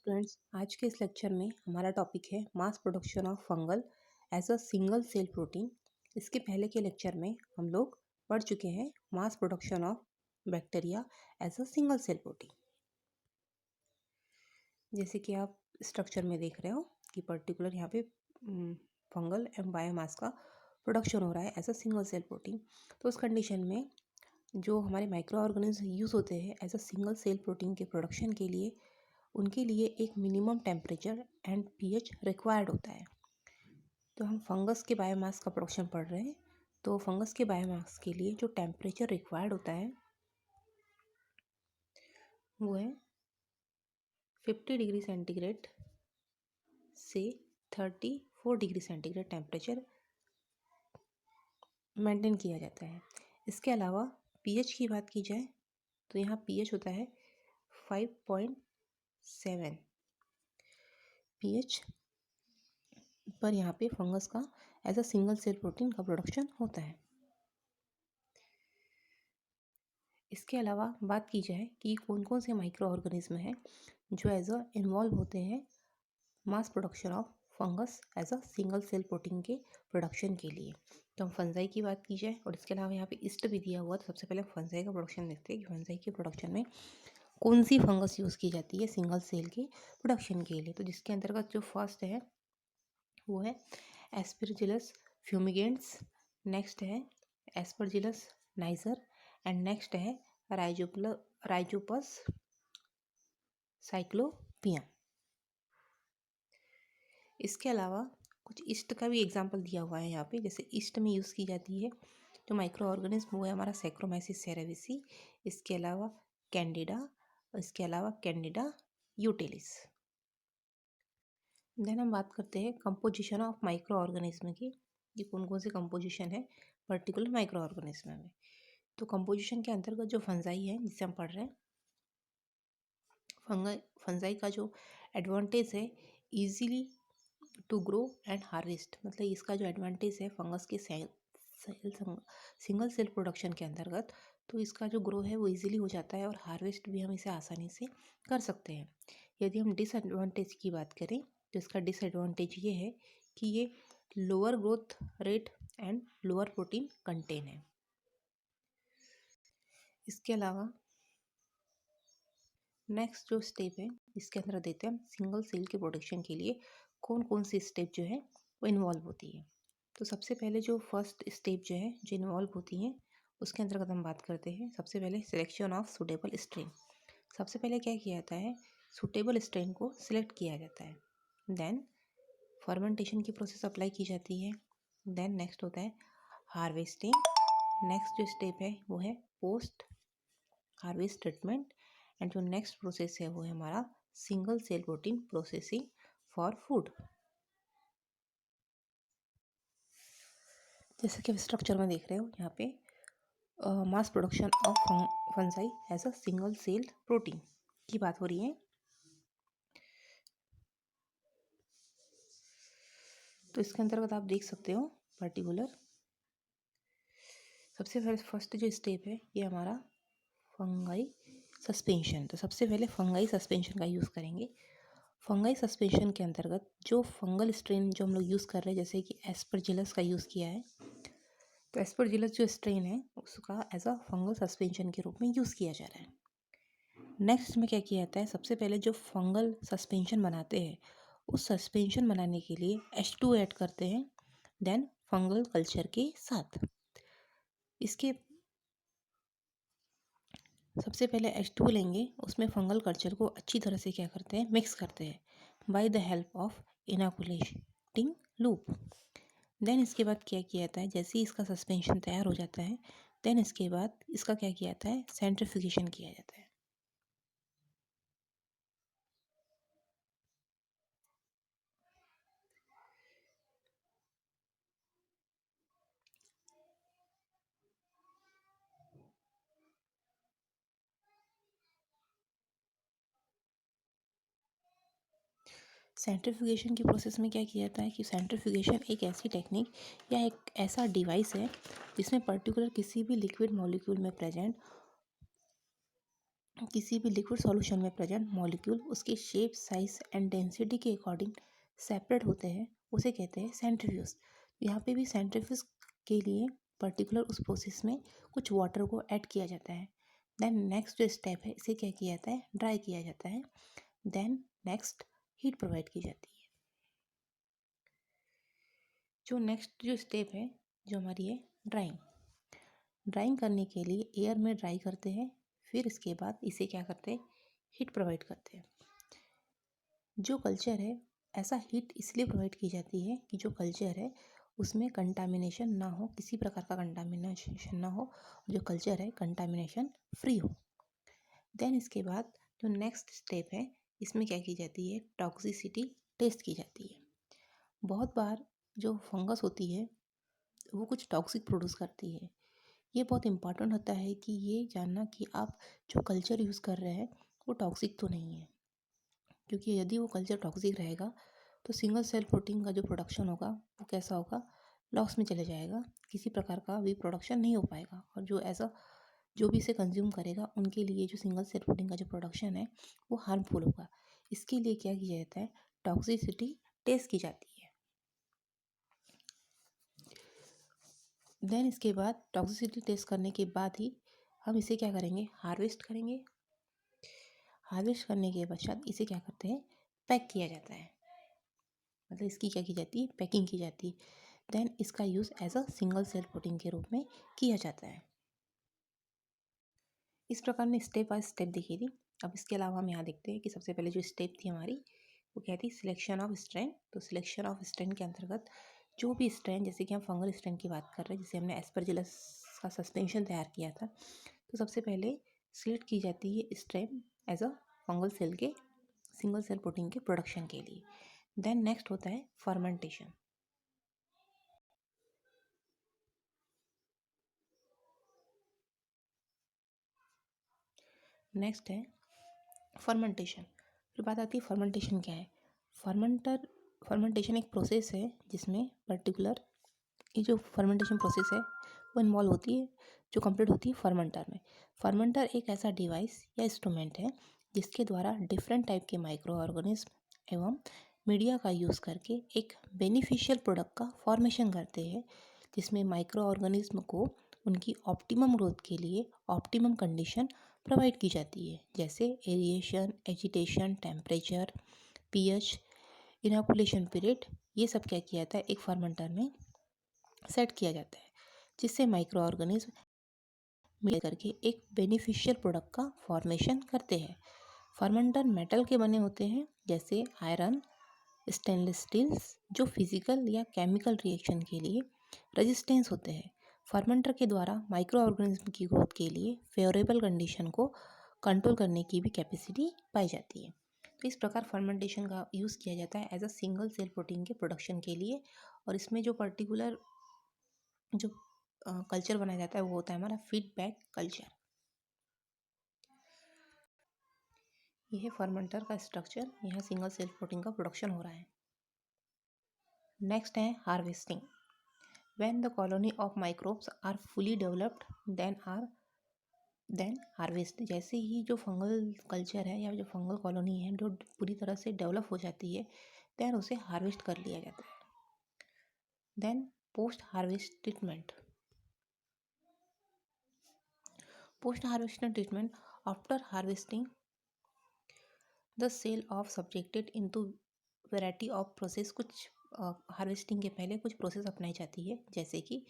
Students, आज के इस लेक्चर में हमारा टॉपिक है mass production of fungal as a single cell protein. इसके पहले के लेक्चर में हम लोग पढ़ चुके हैं mass production of bacteria as a single cell protein. जैसे कि आप स्ट्रक्चर में देख रहे हो कि पर्टिकुलर यहाँ पे फंगल एंड बायोमास का प्रोडक्शन हो रहा है as a single cell protein. तो उस कंडीशन में जो हमारे माइक्रो ऑर्गेनिज्म यूज़ होते हैं as a single cell protein के प्रोडक्शन के लिए, उनके लिए एक minimum temperature and pH required होता है। तो हम फंगस के बायोमास का प्रोडक्शन पढ़ रहे हैं। तो फंगस के बायोमास के लिए जो टेम्परेचर रिक्वायर्ड होता है वो है 50 डिग्री सेंटीग्रेड से 34 डिग्री सेंटीग्रेड टेम्परेचर मेंटेन किया जाता है। इसके अलावा पीएच की बात की जाए तो यहाँ पीएच होता है 5.7 पीएच पर यहाँ पे फंगस का as a single cell protein का प्रोडक्शन होता है। इसके अलावा बात की जाए कि कौन कौन से माइक्रो ऑर्गेनिज्म हैं जो एज अ इन्वॉल्व होते हैं mass production of fungus as a single cell protein के प्रोडक्शन के लिए। तो हम फंजाई की बात की जाए और इसके अलावा यहाँ पे ईस्ट भी दिया हुआ, तो सबसे पहले फंजाई का प्रोडक्शन देखते हैं कि फंजाई के प्रोडक्शन में कौन सी फंगस यूज़ की जाती है सिंगल सेल के प्रोडक्शन के लिए। तो जिसके अंतर्गत जो फर्स्ट है वो है एस्परजिलस फ्यूमिगेंट्स, नेक्स्ट है एस्परजिलस नाइजर एंड नेक्स्ट है राइजोपस साइक्लोपियम। इसके अलावा कुछ ईस्ट का भी एग्जांपल दिया हुआ है यहाँ पे। जैसे ईस्ट में यूज़ की जाती है जो माइक्रो ऑर्गेनिज्म वो है हमारा सैक्रोमाइसिस सेरेविसी, इसके अलावा कैंडिडा, इसके अलावा कैंडिडा यूटिलिस। देन हम बात करते हैं कंपोजिशन ऑफ माइक्रो ऑर्गेनिज्म की, ये कौन कौन से कंपोजिशन है पर्टिकुलर माइक्रो ऑर्गेनिज्म में। तो कंपोजिशन के अंतर्गत जो फंजाई है जिसे हम पढ़ रहे हैं, फंजाई का जो एडवांटेज है easily to grow and harvest, मतलब इसका जो एडवांटेज है फंगस के सिंगल सेल प्रोडक्शन के अंतर्गत, तो इसका जो ग्रो है वो इजीली हो जाता है और हार्वेस्ट भी हम इसे आसानी से कर सकते हैं। यदि हम डिसएडवांटेज की बात करें तो इसका डिसएडवांटेज ये है कि ये lower growth rate and lower protein contain है। इसके अलावा नेक्स्ट जो स्टेप है इसके अंदर देते हैं हम सिंगल सेल के प्रोडक्शन के लिए कौन कौन सी स्टेप जो है वो इन्वॉल्व होती है। तो सबसे पहले जो फर्स्ट स्टेप जो है जो इन्वॉल्व होती है उसके अंतर्गत हम बात करते हैं सबसे पहले सिलेक्शन ऑफ सूटेबल स्ट्रेन। सबसे पहले क्या किया जाता है, सूटेबल स्ट्रेन को सिलेक्ट किया जाता है। देन फर्मेंटेशन की प्रोसेस अप्लाई की जाती है। देन नेक्स्ट होता है हार्वेस्टिंग। नेक्स्ट जो स्टेप है वो है पोस्ट हार्वेस्ट ट्रीटमेंट एंड जो नेक्स्ट प्रोसेस है वो है हमारा single cell protein processing for food. जैसे कि स्ट्रक्चर में देख रहे हो यहाँ पे mass production of fungi as a single cell protein की बात हो रही है। तो इसके अंतर्गत आप देख सकते हो पर्टिकुलर सबसे फर्स्ट जो स्टेप है ये हमारा फंगाई सस्पेंशन। तो सबसे पहले फंगाई सस्पेंशन का यूज़ करेंगे। फंगाई सस्पेंशन के अंतर्गत जो फंगल स्ट्रेन जो हम लोग यूज़ कर रहे हैं जैसे कि एस्परजिलस का यूज़ किया है, तो एस्परजिलस जो स्ट्रेन है उसका एज अ फंगल सस्पेंशन के रूप में यूज़ किया जा रहा है। नेक्स्ट में क्या किया जाता है, सबसे पहले जो फंगल सस्पेंशन बनाते हैं उस सस्पेंशन बनाने के लिए H2 ऐड करते हैं देन फंगल कल्चर के साथ। इसके सबसे पहले H2 लेंगे, उसमें फंगल कल्चर को अच्छी तरह से क्या करते हैं मिक्स करते हैं by the help of inoculating loop. Then इसके बाद क्या किया जाता है, जैसे ही इसका सस्पेंशन तैयार हो जाता है देन इसके बाद इसका क्या किया जाता है सेंट्रीफ्यूगेशन किया जाता है। सेंट्रीफ्यूगेशन की प्रोसेस में क्या किया जाता है कि सेंट्रीफ्यूगेशन एक ऐसी टेक्निक या एक ऐसा डिवाइस है जिसमें पर्टिकुलर किसी भी लिक्विड मॉलिक्यूल में प्रेजेंट किसी भी लिक्विड सॉल्यूशन में प्रेजेंट मॉलिक्यूल उसके शेप, साइज एंड डेंसिटी के अकॉर्डिंग सेपरेट होते हैं, उसे कहते हैं सेंट्रीफ्यूज। यहाँ पे भी सेंट्रीफ्यूज के लिए पर्टिकुलर उस प्रोसेस में कुछ वाटर को ऐड किया जाता है। देन नेक्स्ट जो स्टेप है, इसे क्या किया जाता है, ड्राई किया जाता है। देन नेक्स्ट हीट प्रोवाइड की जाती है। जो नेक्स्ट जो स्टेप है जो हमारी है ड्राइंग। ड्राइंग करने के लिए एयर में ड्राई करते हैं, फिर इसके बाद इसे क्या करते हैं, हीट प्रोवाइड करते हैं। जो कल्चर है, ऐसा हीट इसलिए प्रोवाइड की जाती है कि जो कल्चर है उसमें कंटामिनेशन ना हो, किसी प्रकार का कंटामिनेशन ना हो, जो कल्चर है कंटामिनेशन फ्री हो। देन इसके बाद जो नेक्स्ट स्टेप है, इसमें क्या की जाती है, टॉक्सिसिटी टेस्ट की जाती है। बहुत बार जो फंगस होती है वो कुछ टॉक्सिक प्रोड्यूस करती है। ये बहुत इंपॉर्टेंट होता है कि ये जानना कि आप जो कल्चर यूज़ कर रहे हैं वो टॉक्सिक तो नहीं है, क्योंकि यदि वो कल्चर टॉक्सिक रहेगा तो सिंगल सेल प्रोटीन का जो प्रोडक्शन होगा वो कैसा होगा, लॉस में चले जाएगा, किसी प्रकार का भी प्रोडक्शन नहीं हो पाएगा। और जो ऐसा जो भी इसे कंज्यूम करेगा उनके लिए जो सिंगल सेल प्रोटीन का जो प्रोडक्शन है वो हार्मफुल होगा। इसके लिए क्या किया जाता है, टॉक्सिसिटी टेस्ट की जाती है। देन इसके बाद टॉक्सिसिटी टेस्ट करने के बाद ही हम इसे क्या करेंगे, हार्वेस्ट करेंगे। हार्वेस्ट करने के पश्चात इसे क्या करते हैं, पैक किया जाता है, मतलब इसकी क्या की जाती है, पैकिंग की जाती है। देन इसका use as a single cell protein के रूप में किया जाता है। इस प्रकार ने स्टेप बाय स्टेप देखी थी। अब इसके अलावा हम यहाँ देखते हैं कि सबसे पहले जो स्टेप थी हमारी वो क्या थी, सिलेक्शन ऑफ स्ट्रेन। तो सिलेक्शन ऑफ स्ट्रेन के अंतर्गत जो भी स्ट्रेन, जैसे कि हम फंगल स्ट्रेन की बात कर रहे हैं, जिसे हमने एस्परजिलस का सस्पेंशन तैयार किया था, तो सबसे पहले सिलेक्ट की जाती है strain as a fungal cell के सिंगल सेल प्रोटीन के प्रोडक्शन के लिए। देन नेक्स्ट होता है फर्मेंटेशन। नेक्स्ट है फर्मेंटेशन। फिर बात आती है फर्मेंटेशन क्या है। फर्मेंटेशन एक प्रोसेस है जिसमें पर्टिकुलर ये जो फर्मेंटेशन प्रोसेस है वो इन्वॉल्व होती है, जो कंप्लीट होती है फर्मेंटर में। फर्मेंटर एक ऐसा डिवाइस या इंस्ट्रूमेंट है जिसके द्वारा डिफरेंट टाइप के माइक्रो ऑर्गेनिज्म एवं मीडिया का यूज़ करके एक बेनिफिशियल प्रोडक्ट का फॉर्मेशन करते हैं, जिसमें माइक्रो ऑर्गेनिज्म को उनकी ऑप्टिमम ग्रोथ के लिए ऑप्टिमम कंडीशन प्रोवाइड की जाती है, जैसे aeration, agitation, temperature, pH, inoculation period. ये सब क्या किया जाता है, एक फर्मेंटर में सेट किया जाता है, जिससे माइक्रो ऑर्गेनिज्म मिल करके एक बेनिफिशियल प्रोडक्ट का फॉर्मेशन करते हैं। फर्मेंटर मेटल के बने होते हैं, जैसे आयरन, स्टेनलेस स्टील्स, जो फिजिकल या केमिकल रिएक्शन के लिए रेजिस्टेंस होते हैं। फर्मेंटर के द्वारा माइक्रो ऑर्गेनिज्म की ग्रोथ के लिए फेवरेबल कंडीशन को कंट्रोल करने की भी कैपेसिटी पाई जाती है। तो इस प्रकार फर्मेंटेशन का यूज़ किया जाता है as a single cell protein के प्रोडक्शन के लिए। और इसमें जो पर्टिकुलर जो कल्चर बनाया जाता है वो होता है हमारा फीडबैक कल्चर। यह है फर्मेंटर का स्ट्रक्चर, यहाँ सिंगल सेल प्रोटीन का प्रोडक्शन हो रहा है। नेक्स्ट है harvesting. When the colony of microbes are fully developed, then harvest। जैसे ही जो फंगल कल्चर है या जो फंगल कॉलोनी है जो पूरी तरह से डेवलप हो जाती है, देन उसे हार्वेस्ट कर लिया जाता है। Then post harvest treatment. Post harvesting treatment, after harvesting the cell of subjected into variety of process. कुछ हार्वेस्टिंग के पहले कुछ प्रोसेस अपनाई जाती है, जैसे कि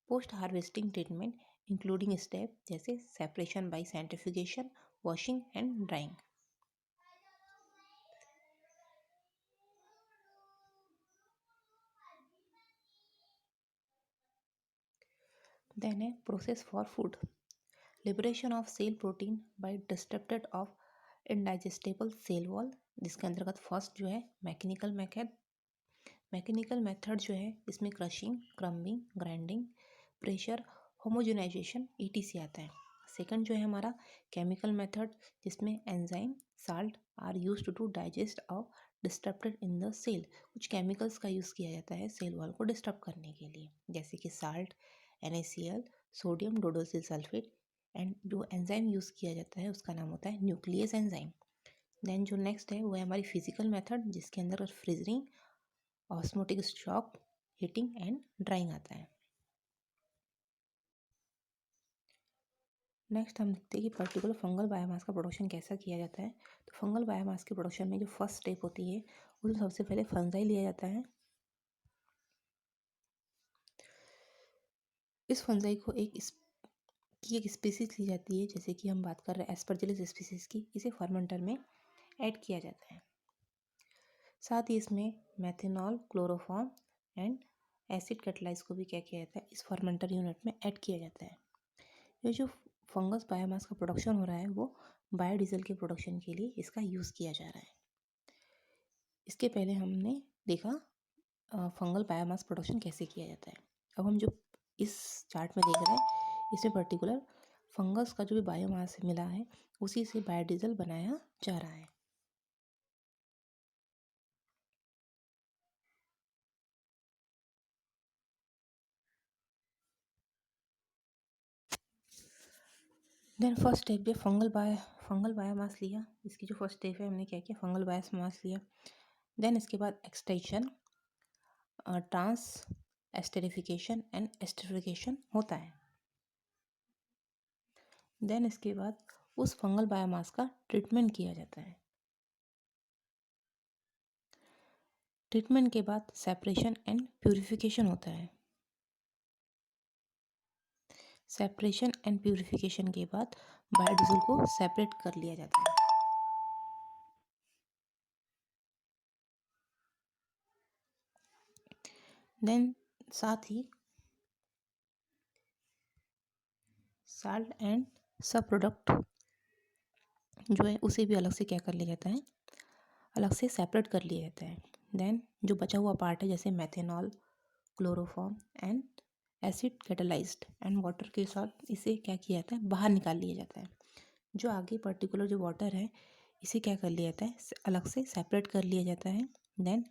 post harvesting treatment including step जैसे separation by centrifugation, washing and drying. Then है process for food. Liberation of cell protein by disrupted of indigestible cell wall, जिसके अंतर्गत फर्स्ट जो है मैकेनिकल मेथड जो है, इसमें crushing, crumbing, grinding, pressure, homogenization etc आता है। सेकंड जो है हमारा केमिकल मेथड, जिसमें enzyme, salt are used to digest of disturbed in the cell. कुछ केमिकल्स का यूज़ किया जाता है सेल वॉल को डिस्टर्ब करने के लिए, जैसे कि salt, NaCl, sodium dodecyl sulphate, and जो एंजाइम यूज़ किया जाता है उसका नाम होता है न्यूक्लियस एंजाइम। देन जो नेक्स्ट है वो है हमारी फिजिकल मेथड, जिसके अंदर freezing, osmotic shock, heating and drying आता है। नेक्स्ट हम देखते हैं कि पर्टिकुलर फंगल बायोमास का प्रोडक्शन कैसा किया जाता है। तो फंगल बायोमास के प्रोडक्शन में जो फर्स्ट स्टेप होती है उसमें सबसे पहले फंजाई लिया जाता है। इस फंजाई को एक स्पीसीज ली जाती है, जैसे कि हम बात कर रहे हैं एस्परजिलस स्पीसीज की। इसे फर्मेंटर में ऐड किया जाता है। साथ ही इसमें methanol, chloroform and acid catalyse को भी क्या किया जाता है, इस फर्मेंटर यूनिट में ऐड किया जाता है। ये जो फंगस बायोमास का प्रोडक्शन हो रहा है वो बायोडीजल के प्रोडक्शन के लिए इसका यूज़ किया जा रहा है। इसके पहले हमने देखा फंगल बायोमास प्रोडक्शन कैसे किया जाता है। अब हम जो इस चार्ट में देख रहे हैं इसमें पर्टिकुलर फंगस का जो भी बायोमास मिला है उसी से बायोडीजल बनाया जा रहा है। देन फर्स्ट स्टेप पे फंगल बायोमास लिया। इसकी जो फर्स्ट स्टेप है हमने क्या किया, फंगल बायोमास लिया। देन इसके बाद extension, transesterification and esterification होता है। देन इसके बाद उस फंगल बायोमास का ट्रीटमेंट किया जाता है। ट्रीटमेंट के बाद सेपरेशन एंड प्यूरिफिकेशन होता है। सेपरेशन एंड प्यूरिफिकेशन के बाद बायोडीजल को सेपरेट कर लिया जाता है। देन साथ ही साल्ट एंड सब प्रोडक्ट जो है उसे भी अलग से क्या कर लिया जाता है, अलग से सेपरेट कर लिया जाता है। देन जो बचा हुआ पार्ट है जैसे methanol, chloroform and acid catalysed and water के साथ इसे क्या किया जाता है, बाहर निकाल लिया जाता है। जो आगे पर्टिकुलर जो वाटर है इसे क्या कर लिया जाता है, अलग से सेपरेट कर लिया जाता है। देन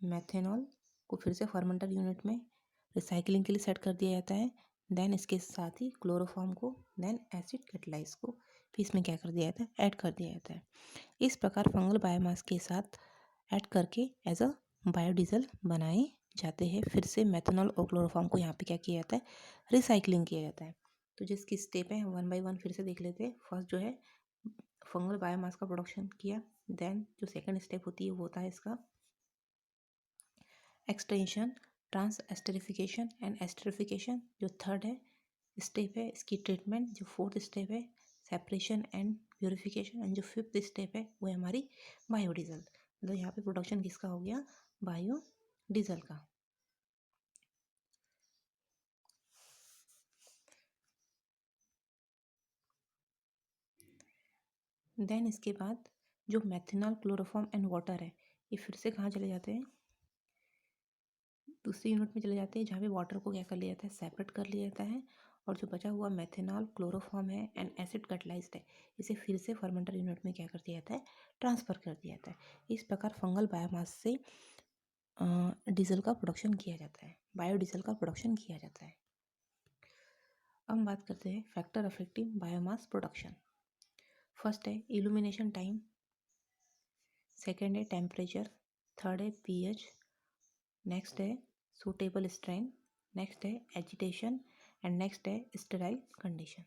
मेथेनॉल को फिर से फर्मेंटर यूनिट में रिसाइकलिंग के लिए सेट कर दिया जाता है। देन इसके साथ ही क्लोरोफॉर्म को, देन एसिड कैटालाइज को भी इसमें क्या कर दिया जाता है, ऐड कर दिया जाता है। इस प्रकार फंगल बायोमास के साथ ऐड करके एज अ बायोडीजल बनाए जाते हैं। फिर से मेथनॉल और क्लोरोफॉर्म को यहाँ पे क्या किया जाता है, रिसाइकलिंग किया जाता है। तो जिसकी स्टेप है वन बाय वन फिर से देख लेते हैं। फर्स्ट जो है फंगल बायोमास का प्रोडक्शन किया। देन जो सेकंड स्टेप होती है वो होता है इसका extension, transesterification and esterification. जो थर्ड है स्टेप है इसकी ट्रीटमेंट। जो फोर्थ स्टेप है सेपरेशन एंड प्योरिफिकेशन एंड जो फिफ्थ स्टेप है वो है हमारी बायोडीजल। मतलब यहाँ पे प्रोडक्शन किसका हो गया, बायोडीजल का। देन इसके बाद जो मेथनॉल, क्लोरोफॉर्म एंड वाटर है ये फिर से कहाँ चले जाते हैं, दूसरी यूनिट में चले जाते हैं जहाँ पे वाटर को क्या कर लिया जाता है, सेपरेट कर लिया जाता है। और जो बचा हुआ मेथनॉल, क्लोरोफॉर्म है एंड एसिड कैटालाइज्ड है इसे फिर से फर्मेंटर यूनिट में क्या कर दिया जाता है, ट्रांसफ़र कर दिया जाता है। इस प्रकार फंगल बायोमास से डीजल का प्रोडक्शन किया जाता है, बायोडीजल का प्रोडक्शन किया जाता है। अब हम बात करते हैं factor affecting biomass production. First है इल्यूमिनेशन टाइम, सेकेंड है टेम्परेचर, थर्ड है पीएच, नेक्स्ट है सूटेबल स्ट्रेन, नेक्स्ट है एजिटेशन एंड नेक्स्ट है स्टेराइल कंडीशन।